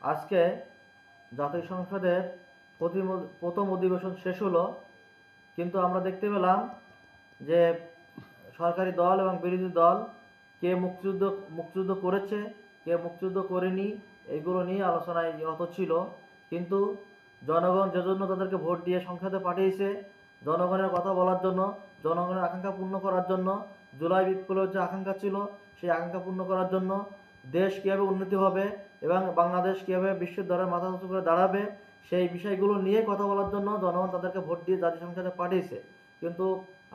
আজকে জাতীয় সংসদের প্রথম অধিবেশন শেষ হলো, কিন্তু আমরা দেখতে পেলাম যে সরকারি দল এবং বিরোধী দল কে মুক্তিযুদ্ধ করেছে, কে মুক্তিযুদ্ধ করেনি, এইগুলো নিয়ে আলোচনায় রত ছিল। কিন্তু জনগণ যে জন্য তাদেরকে ভোট দিয়ে সংসদে পাঠিয়েছে, জনগণের কথা বলার জন্য, জনগণের আকাঙ্ক্ষা পূর্ণ করার জন্য, জুলাই বিপ্লবের যে আকাঙ্ক্ষা ছিল সেই আকাঙ্ক্ষা পূর্ণ করার জন্য, দেশ কীভাবে উন্নতি হবে এবং বাংলাদেশ কীভাবে বিশ্বের দরে মাথা উঁচু করে দাঁড়াবে, সেই বিষয়গুলো নিয়ে কথা বলার জন্য জনগণ তাদেরকে ভোট দিয়ে জাতীয় সংসদে পাঠিয়েছে। কিন্তু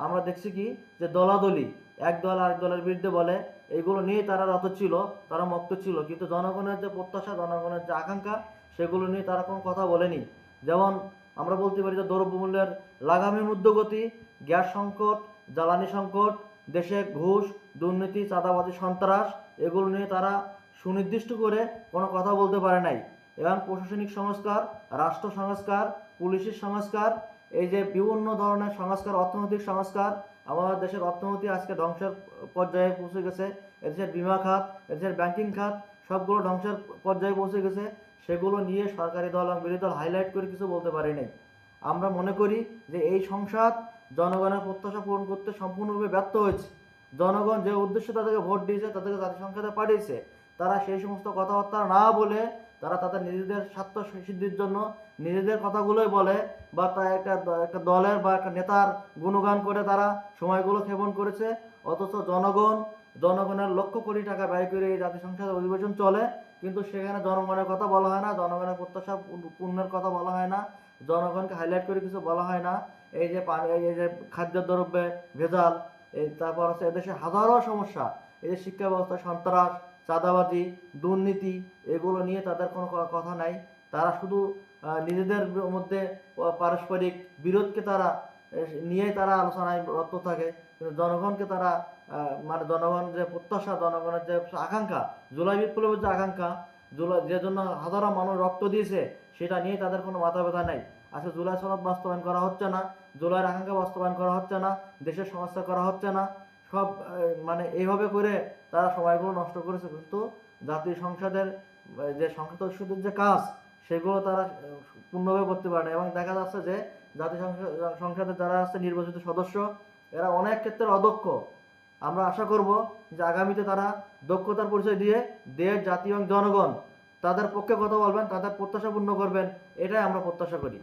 আমরা দেখছি কি যে দলাদলি, এক দল আরেক দলের বিরুদ্ধে বলে, এইগুলো নিয়ে তারা রত ছিল, তারা মত্ত ছিল। কিন্তু জনগণের যে প্রত্যাশা, জনগণের যে আকাঙ্ক্ষা, সেগুলো নিয়ে তারা কোনো কথা বলেনি। যেমন আমরা বলতে পারি যে দ্রব্যমূল্যের লাগামী ঊর্ধ্বগতি, গ্যাস সংকট, জ্বালানি সংকট, দেশে ঘুষ, দুর্নীতি, চাঁদাবাজি, সন্ত্রাস, এগুলো নিয়ে তারা সুনির্দিষ্ট করে কোনো কথা বলতে পারে নাই। এবং প্রশাসনিক সংস্কার, রাষ্ট্র সংস্কার, পুলিশের সংস্কার, এই যে বিভিন্ন ধরনের সংস্কার, অর্থনৈতিক সংস্কার, আমাদের দেশের অর্থনীতি আজকে ধ্বংসের পর্যায়ে পৌঁছে গেছে। এদেশের বিমা খাত, এদেশের ব্যাংকিং খাত, সবগুলো ধ্বংসের পর্যায়ে পৌঁছে গেছে। সেগুলো নিয়ে সরকারি দল এবং বিরোধী দল হাইলাইট করে কিছু বলতে পারি নাই। আমরা মনে করি যে এই সংসদ জনগণের প্রত্যাশা পূরণ করতে সম্পূর্ণরূপে ব্যর্থ হয়েছে। জনগণ যে উদ্দেশ্যে তাদেরকে ভোট দিয়েছে, তাদেরকে জাতীয় সংসদে পাঠিয়েছে, তারা সেই সমস্ত কথাবার্তা না বলে তারা তাদের নিজেদের স্বার্থ সিদ্ধির জন্য নিজেদের কথাগুলোই বলে, বা তা একটা দলের বা একটা নেতার গুণগান করে তারা সময়গুলো ক্ষেপণ করেছে। অথচ জনগণের লক্ষ কোটি টাকা ব্যয় করে এই জাতীয় সংসদের অধিবেশন চলে, কিন্তু সেখানে জনগণের কথা বলা হয় না, জনগণের প্রত্যাশা পূর্ণের কথা বলা হয় না, জনগণকে হাইলাইট করে কিছু বলা হয় না। এই যে এই যে খাদ্যদ্রব্যে ভেজাল, তারপর হচ্ছে এদেশে হাজারো সমস্যা, এই যে শিক্ষা ব্যবস্থা, সন্ত্রাস, চাঁদাবাজি, দুর্নীতি, এগুলো নিয়ে তাদের কোনো কথা নাই। তারা শুধু নিজেদের মধ্যে পারস্পরিক বিরোধকে তারা নিয়েই তারা আলোচনায় রত থাকে। কিন্তু জনগণকে তারা মানে জনগণ যে প্রত্যাশা, জনগণের যে আকাঙ্ক্ষা, জুলাই বিপ্লবের যে আকাঙ্ক্ষা, যে জন্য হাজারো মানুষ রক্ত দিয়েছে, সেটা নিয়ে তাদের কোনো মাথা ব্যথা নেই। আজকে জুলাই সনদ বাস্তবায়ন করা হচ্ছে না, জুলাইয়ের আকাঙ্ক্ষা বাস্তবায়ন করা হচ্ছে না, দেশের সংস্কার করা হচ্ছে না, সব মানে এইভাবে করে তারা সময়গুলো নষ্ট করেছে। কিন্তু জাতীয় সংসদের যে সংসদের যে কাজ, সেগুলো তারা পূর্ণভাবে করতে পারে না। এবং দেখা যাচ্ছে যে জাতীয় সংসদের যারা আছে নির্বাচিত সদস্য, এরা অনেক ক্ষেত্রে অদক্ষ। আমরা আশা করব যে আগামীতে তারা দক্ষতার পরিচয় দিয়ে দেশ, জাতি এবং জনগণ তাদের পক্ষে কথা বলবেন, তাদের প্রত্যাশা পূর্ণ করবেন, এটাই আমরা প্রত্যাশা করি।